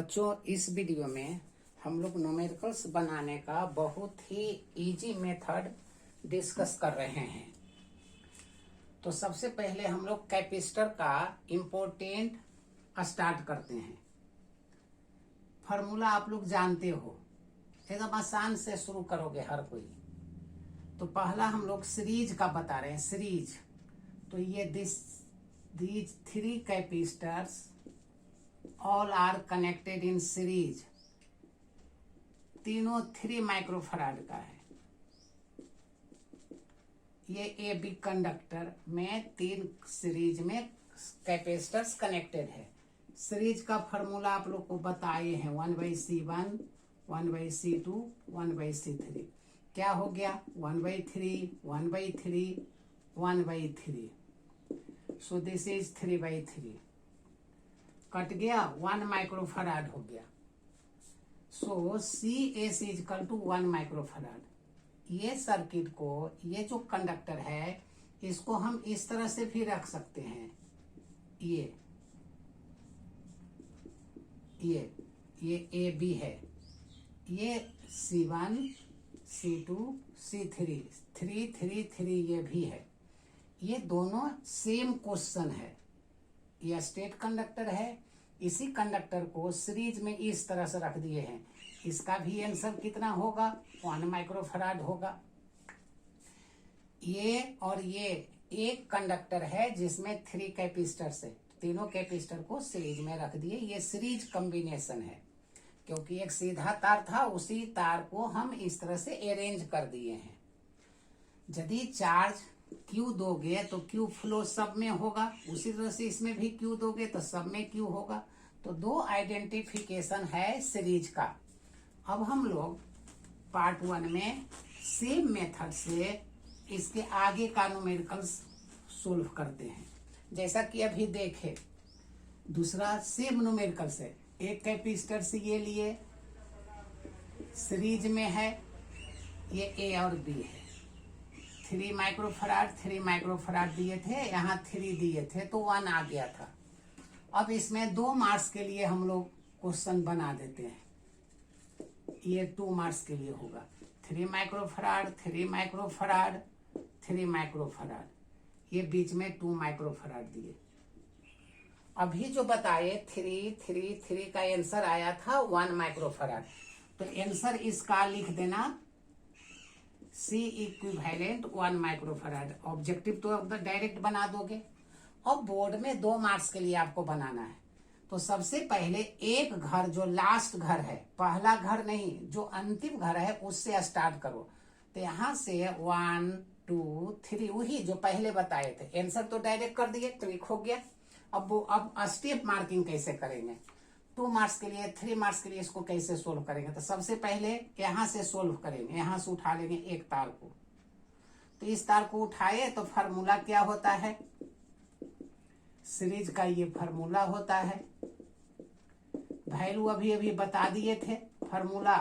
बच्चों, इस वीडियो में हम लोग न्यूमेरिकल्स बनाने का बहुत ही इजी मेथड डिस्कस कर रहे हैं। तो सबसे पहले हम लोग कैपेसिटर का इम्पोर्टेंट स्टार्ट करते हैं। फार्मूला आप लोग जानते हो, एकदम आसान से शुरू करोगे हर कोई। तो पहला हम लोग सीरीज का बता रहे हैं, सीरीज। तो ये these three capacitors all are connected in series। तीनों 3 माइक्रोफराड का है। ये ए बी कंडक्टर में 3 सीरीज में कैपेसिटर्स कनेक्टेड है। सीरीज का फॉर्मूला आप लोग को बताए हैं, 1/C1, 1/C2, 1/C3। क्या हो गया? 1/3, 1/3, 1/3। So this is 3/3। कट गया, 1 माइक्रोफराड हो गया। So C S is equal to 1 microfarad. ये सर्किट को, ये जो कंडक्टर है, इसको हम इस तरह से भी रख सकते हैं। ये ए बी है, ये C1, C2, C3, 3, 3, 3 ये भी है। ये दोनों सेम क्वेश्चन है। यह स्टेट कंडक्टर है, इसी कंडक्टर को सीरीज में इस तरह से रख दिए हैं। इसका भी आंसर कितना होगा? 1 माइक्रोफराड होगा। ये और ये एक कंडक्टर है जिसमें 3 कैपेसिटर्स है। तीनों कैपेसिटर को सीरीज में रख दिए। ये सीरीज कॉम्बिनेशन है, क्योंकि एक सीधा तार था, उसी तार को हम इस तरह से अरेंज कर दिए हैं। यदि चार्ज Q दोगे तो Q फ्लो सब में होगा, उसी तरह से इसमें भी Q दोगे तो सब में Q होगा। तो 2 आइडेंटिफिकेशन है सीरीज का। अब हम लोग पार्ट 1 में सेम मेथड से इसके आगे का न्यूमेरिकल्स सोल्व करते हैं। जैसा कि अभी देखे, दूसरा सेम न्यूमेरिकल्स है। एक कैपेसिटर से ये लिए, सीरीज में है, ये ए और बी है। 3 माइक्रोफराड 3 माइक्रोफराड दिए थे, यहाँ 3 दिए थे, तो 1 आ गया था। अब इसमें 2 मार्क्स के लिए हम लोग क्वेश्चन बना देते हैं। ये 2 मार्क्स के लिए होगा। 3 माइक्रोफराड 3 माइक्रोफराड 3 माइक्रोफराड, ये बीच में 2 माइक्रोफराड दिए। अभी जो बताए 3, 3, 3 का आंसर आया था 1 माइक्रोफराड। तो आंसर इसका लिख देना, C इक्विवेलेंट 1 माइक्रोफराड। ऑब्जेक्टिव तो डायरेक्ट बना दोगे। अब बोर्ड में 2 मार्क्स के लिए आपको बनाना है। तो सबसे पहले एक घर, जो लास्ट घर है, पहला घर नहीं, जो अंतिम घर है, उससे स्टार्ट करो। तो यहाँ से 1, 2, 3, वही जो पहले बताए थे। आंसर तो डायरेक्ट कर दिए, क्लिक हो गया। अब स्टेप मार्किंग कैसे करेंगे? 2 मार्क्स के लिए, 3 मार्क्स के लिए इसको कैसे सोल्व करेंगे? तो सबसे पहले यहाँ से सोल्व करेंगे। यहाँ से उठा लेंगे एक तार को। तो इस तार को उठाए तो फार्मूला क्या होता है? सीरीज का ये फार्मूला होता है। वैल्यू अभी अभी बता दिए थे। फार्मूला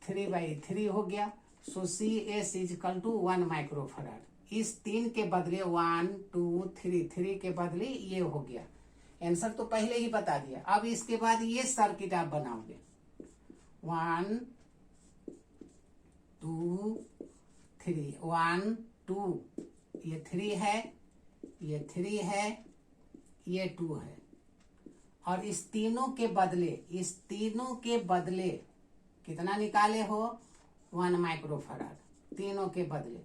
3/3 हो गया। So C S is equal to 1 microfarad. इस 3 के बदले 1, 2, 3, 3 के बदले ये हो गया। आंसर तो पहले ही बता दिया। अब इसके बाद ये सर्किट आप बनाओगे। 1, 2, 3, 1, 2, ये 3 है, ये 3 है, ये 2 है। और इस तीनों के बदले कितना निकाले हो? 1 माइक्रोफराड, तीनों के बदले।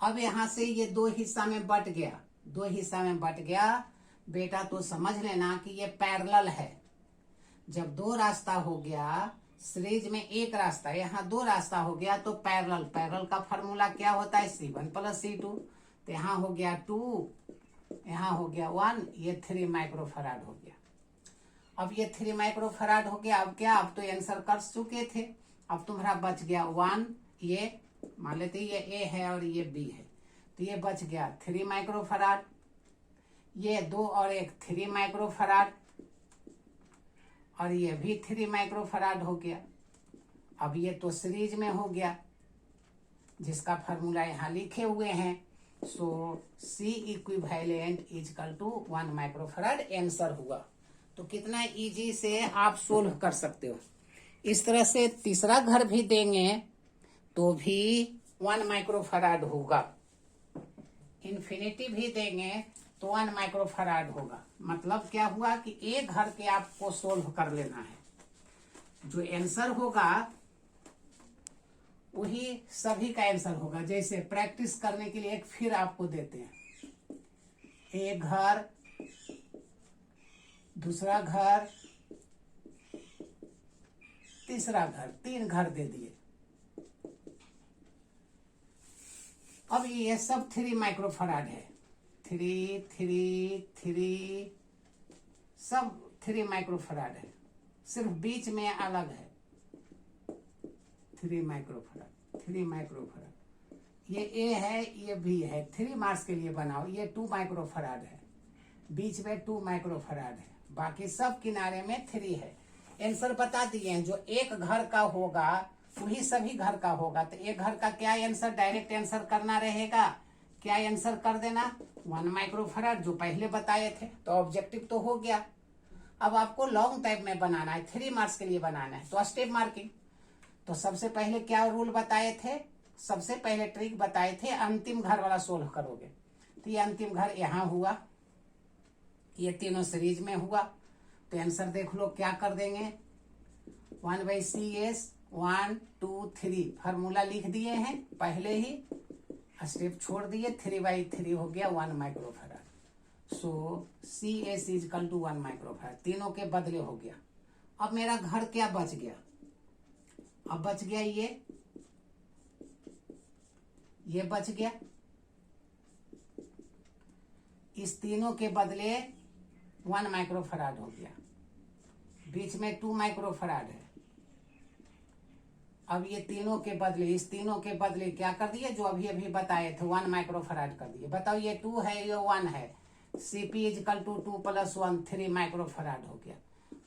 अब यहां से ये 2 हिस्सा में बट गया। 2 हिस्सा में बट गया बेटा, तो समझ लेना कि ये पैरेलल है। जब 2 रास्ता हो गया, सीरीज में एक रास्ता, यहाँ 2 रास्ता हो गया, तो पैरेलल का फॉर्मूला क्या होता है? C1 + C2। तो यहाँ हो गया 2, यहाँ हो गया 1, ये 3 माइक्रोफराड हो गया। अब ये 3 माइक्रोफराड हो गया। अब क्या? अब तो आंसर कर चुके थे। अब तुम्हारा बच गया 1, ये मान लेते ये ए है और ये बी है, तो ये बच गया 3 माइक्रोफराड। ये 2 और 1 3 माइक्रोफराड, और ये भी 3 माइक्रोफराड हो गया। अब ये तो सीरीज में हो गया, जिसका फार्मूला यहाँ लिखे हुए हैं। So C equivalent is equal to 1 microfarad answer हुआ। तो कितना इजी से आप सोल्व कर सकते हो। इस तरह से तीसरा घर भी देंगे तो भी 1 माइक्रोफराड होगा। इन्फिनिटी भी देंगे तो 1 माइक्रोफराड होगा। मतलब क्या हुआ कि एक घर के आपको सोल्व कर लेना है, जो आंसर होगा वही सभी का आंसर होगा। जैसे प्रैक्टिस करने के लिए एक फिर आपको देते हैं, एक घर, दूसरा घर, तीसरा घर, 3 घर दे दिए। अब ये सब 3 माइक्रोफराड है, 3 3 3 सब 3 माइक्रोफराड है, सिर्फ बीच में अलग है 3 माइक्रोफराड, 3 माइक्रोफराड। ये ए है, ये बी है, 3 मार्क्स के लिए बनाओ। ये 2 माइक्रोफराड है, बीच में 2 माइक्रोफराड है, बाकी सब किनारे में 3 है। आंसर बता दिए हैं, जो एक घर का होगा वही सभी घर का होगा। तो एक घर का क्या आंसर, डायरेक्ट आंसर करना रहेगा। क्या आंसर कर देना, 1 माइक्रोफराड जो पहले बताए थे। तो ऑब्जेक्टिव तो हो गया। अब आपको लॉन्ग टाइप में बनाना है, 3 मार्क्स के लिए बनाना है, तो स्टेप मार्किंग। तो सबसे पहले क्या रूल बताए थे, सबसे पहले ट्रिक बताए थे, अंतिम घर वाला सोल्व करोगे। तो ये अंतिम घर यहाँ हुआ, ये तीनों सीरीज में हुआ। तो आंसर देख लो, क्या कर देंगे, 1/CS 1 2 3 फार्मूला लिख दिए हैं, पहले ही स्टेप छोड़ दिए। 3/3 हो गया 1 microfarad. So CS is equal to 1 microfarad, तीनों के बदले हो गया। अब मेरा घर क्या बच गया, अब बच गया ये बच गया। इस तीनों के बदले 1 माइक्रोफराड हो गया, बीच में 2 माइक्रोफराड है। अब ये तीनों के बदले, इस तीनों के बदले क्या कर दिए, जो अभी अभी बताए थे 1 माइक्रोफराड कर दिए। बताओ, ये 2 है, ये 1 है। CP इजकल टू 2 + 1 3 माइक्रोफराड हो गया।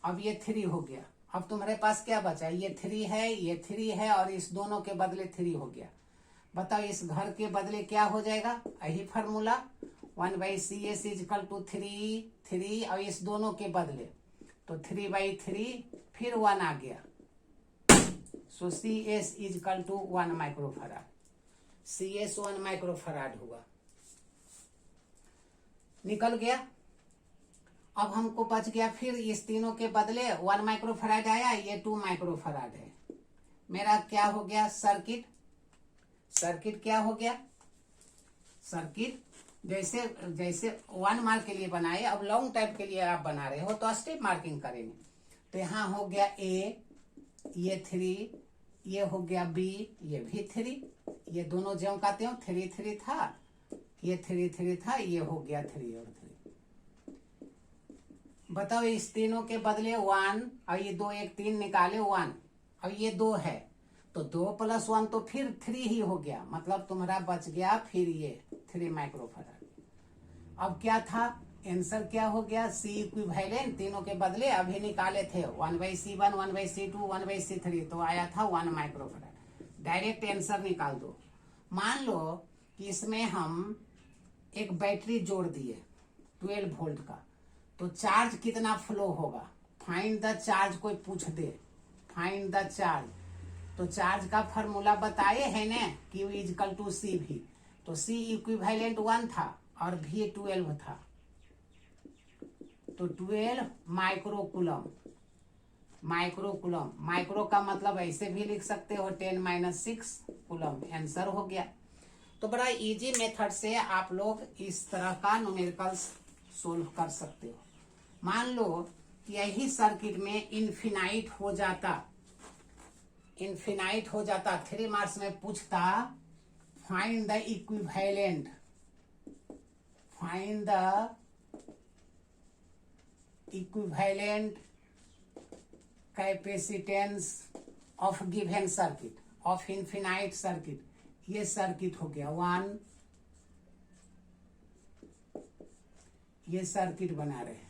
अब ये 3 हो गया। अब तुम्हारे पास क्या बचा, ये 3 है, ये 3 है, और इस दोनों के बदले 3 हो गया। बताओ, इस घर के बदले क्या हो जाएगा, यही फार्मूला 1/CS इजकल टू 3 3, और इस दोनों के बदले तो 3/3, फिर 1 आ गया। So CS is equal to 1 microfarad, CS 1 microfarad हुआ, निकल गया। अब हमको बच गया, फिर इस तीनों के बदले 1 माइक्रोफराड आया, ये 2 माइक्रोफराड है। मेरा क्या हो गया, सर्किट। सर्किट क्या हो गया, सर्किट जैसे जैसे 1 मार्क के लिए बनाए, अब लॉन्ग टाइप के लिए आप बना रहे हो तो स्टेप मार्किंग करेंगे। तो यहाँ हो गया A, ये 3, ये हो गया B, ये भी 3, ये दोनों ज्यों का त्यों 3 3 था, ये 3 3 था, ये हो गया 3 और 3। बताओ, इस तीनों के बदले 1, और ये 2 1 3 निकाले 1, और ये 2 है, तो 2 + 1 तो फिर 3 ही हो गया। मतलब तुम्हारा बच गया फिर ये 3 माइक्रोफराड। अब क्या था, आंसर क्या हो गया, C इक्विवेलेंट, तीनों के बदले अभी निकाले थे 1/C1 1/C2 1/C3, तो आया था 1 माइक्रोफराड। डायरेक्ट आंसर निकाल दो। मान लो कि इसमें हम एक बैटरी जोड़ दिए 12 वोल्ट का, तो चार्ज कितना फ्लो होगा, फाइंड द चार्ज। कोई पूछ दे फाइंड द चार्ज, तो चार्ज का फार्मूला बताए है ना, Q इजकल टू CV। तो C इक्विवेलेंट 1 था और V 12 था, तो 12 माइक्रोकुलम। माइक्रोकुलम, माइक्रो का मतलब ऐसे भी लिख सकते हो 10 - 6 कुलम। आंसर हो गया। तो बड़ा इजी मेथड से आप लोग इस तरह का न्यूमेरिकल्स सोल्व कर सकते हो। मान लो कि यही सर्किट में इनफिनाइट हो जाता, 3 मार्क्स में पूछता, find the equivalent, find the equivalent capacitance of given circuit, of infinite circuit. ये सर्किट हो गया 1, ये सर्किट बना रहे हैं।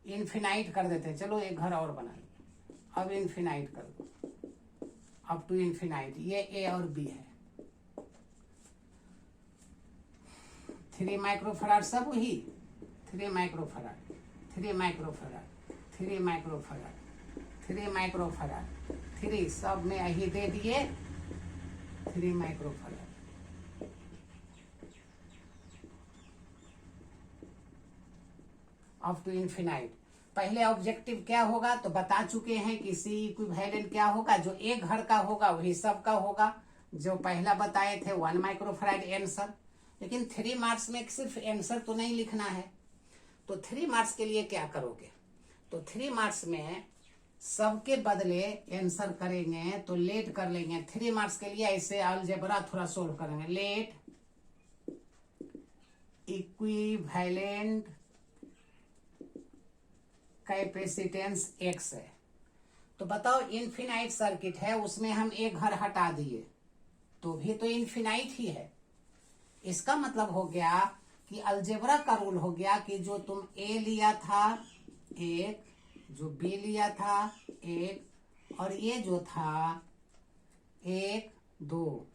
इनफिनाइट कर देते हैं, चलो एक घर और बना लो। अब इनफिनाइट कर दो, अप टू इनफिनाइट। ये A और B है। 3 माइक्रोफराड सब वही 3 माइक्रोफराड 3 माइक्रोफराड 3 माइक्रोफराड 3 माइक्रोफराड 3 सब में यही दे दिए 3 माइक्रोफराड। Up to infinite. पहले ऑब्जेक्टिव क्या होगा तो बता चुके हैं कि सी इक्विवेलेंट क्या होगा, जो एक घर का होगा वही सब का होगा, जो पहला बताए थे 1 माइक्रोफराड आंसर। लेकिन 3 मार्क्स में सिर्फ आंसर तो नहीं लिखना है, तो 3 मार्क्स के लिए क्या करोगे, तो 3 मार्क्स में सबके बदले आंसर करेंगे तो लेट कर लेंगे। 3 मार्क्स के लिए ऐसे अलजेब्रा थोड़ा सोल्व करेंगे। लेट इक्विवेलेंट कैपेसिटेंस X है, तो बताओ इन्फिनाइट सर्किट है, उसमें हम एक घर हटा दिए तो भी तो इन्फिनाइट ही है। इसका मतलब हो गया कि अलजेब्रा का रूल हो गया कि जो तुम A लिया था एक, जो B लिया था एक, और ये जो था 1 2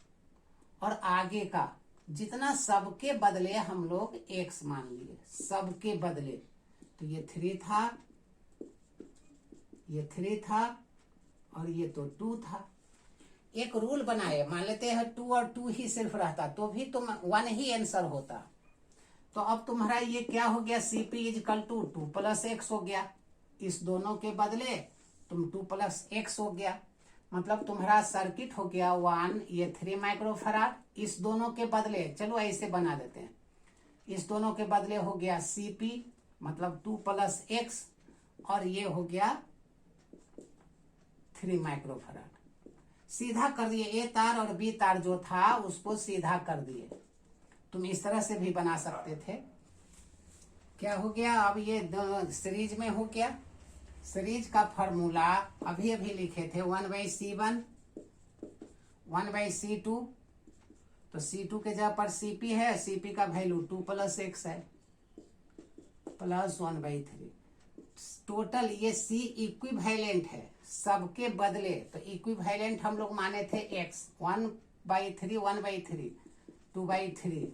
और आगे का जितना सबके बदले हम लोग X मान लिए, सबके बदले, तो ये 3 था, ये 3 था और ये तो 2 था। एक रूल बनाए, मान लेते हैं 2 और 2 ही सिर्फ रहता तो भी तुम 1 ही आंसर होता। तो अब तुम्हारा ये क्या हो गया, CP इजकल टू 2 + X हो गया, इस दोनों के बदले तुम 2 + X हो गया, मतलब तुम्हारा सर्किट हो गया 1, ये 3 माइक्रोफराड, इस दोनों के बदले चलो ऐसे बना देते हैं, इस दोनों के बदले हो गया CP मतलब 2 + X, और ये हो गया 3 माइक्रोफराड। सीधा कर दिए, ए तार और बी तार जो था उसको सीधा कर दिए। तुम इस तरह से भी बना सकते थे। क्या हो गया, अब ये सीरीज में हो गया। सीरीज का फॉर्मूला अभी अभी लिखे थे 1/C1 1/C2, तो C2 के जगह पर CP है, CP का वैल्यू 2 + X है प्लस 1/3। टोटल ये C इक्विवेलेंट है सबके बदले, तो इक्विवेलेंट हम लोग माने थे X 1/3 1/3 2/3,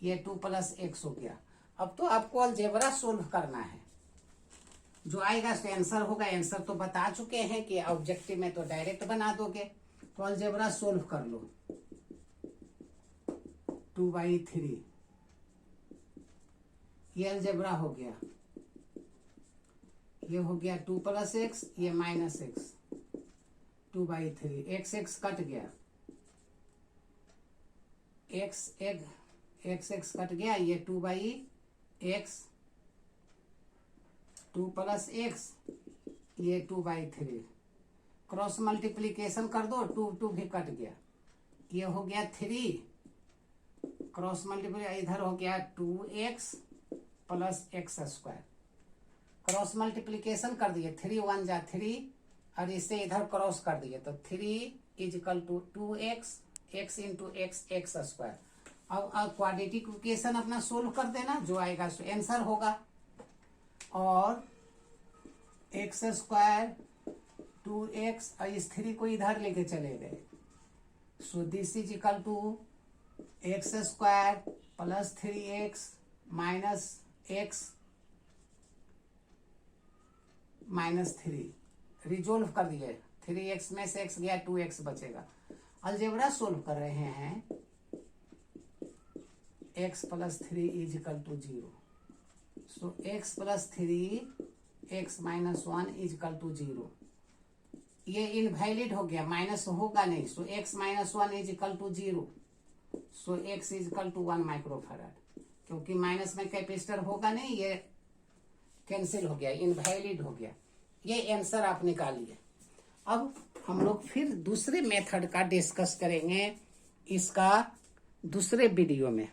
ये 2 + X हो गया। अब तो आपको अलजेब्रा सोल्व करना है, जो आएगा तो आंसर होगा। आंसर तो बता चुके हैं कि ऑब्जेक्टिव में तो डायरेक्ट बना दोगे, तो अलजेब्रा सोल्व कर लो। 2/3 ये अलजेब्रा हो गया, ये हो गया 2 + X, ये -X 2/3, X कट गया, X कट गया, ये 2/X 2 + X, ये 2/3, क्रॉस मल्टीप्लीकेशन कर दो, 2 भी कट गया, ये हो गया 3, क्रॉस मल्टीप्लीकेशन इधर हो गया 2X + X², क्रॉस मल्टीप्लीकेशन कर दिए, 3 1 जा 3 और इसे इधर क्रॉस कर दिए, तो 3 = 2X X × X X²। अब क्वाड्रेटिक इक्वेशन अपना सोल्व कर देना, जो आएगा सो आंसर होगा। और X² 2X और इस 3 को इधर लेके चले गए, so this = X² + 3X - X -3, resolve कर दिए, 3X में से X गया, 2X बचेगा। अलजेब्रा सोल्व कर रहे हैं, X + 3 = 0, सो X + 3 X - 1 = 0, ये इनवैलिड हो गया, माइनस होगा नहीं, सो X - 1 = 0, सो X = 1 माइक्रोफराड, क्योंकि माइनस में कैपेसिटर होगा नहीं, ये कैंसिल हो गया, इनवैलिड हो गया। ये आंसर आप निकालिए। अब हम लोग फिर दूसरे मेथड का डिस्कस करेंगे इसका दूसरे वीडियो में।